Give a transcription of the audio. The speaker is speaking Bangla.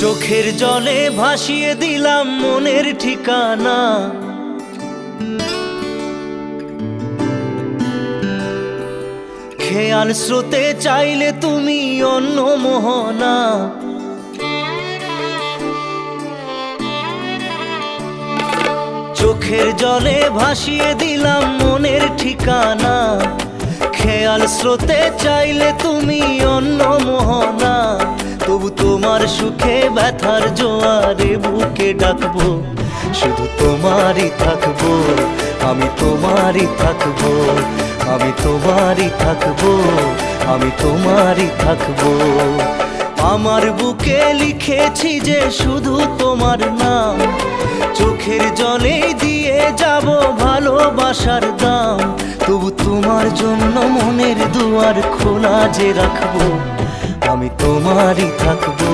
চোখের জলে ভাসিয়ে দিলাম মনের ঠিকানা। খেয়াল স্রোতে চাইলে তুমি অন্য মোহনা। চোখের জলে ভাসিয়ে দিলাম মনের ঠিকানা। খেয়াল স্রোতে চাইলে তুমি অন্য মোহনা। তবু তোমার সুখে ব্যথার জোয়ারে বুকে ডাকবো, শুধু তোমারই থাকবো, আমি তোমারই থাকবো, আমি তোমারই থাকবো, আমি তোমারই থাকবো। আমার বুকে লিখেছি যে শুধু তোমার নাম, চোখের জলে দিয়ে যাব ভালোবাসার দাম। তবু তোমার জন্য মনের দুয়ার খোলা যে রাখবো, আমি তোমারই থাকবো,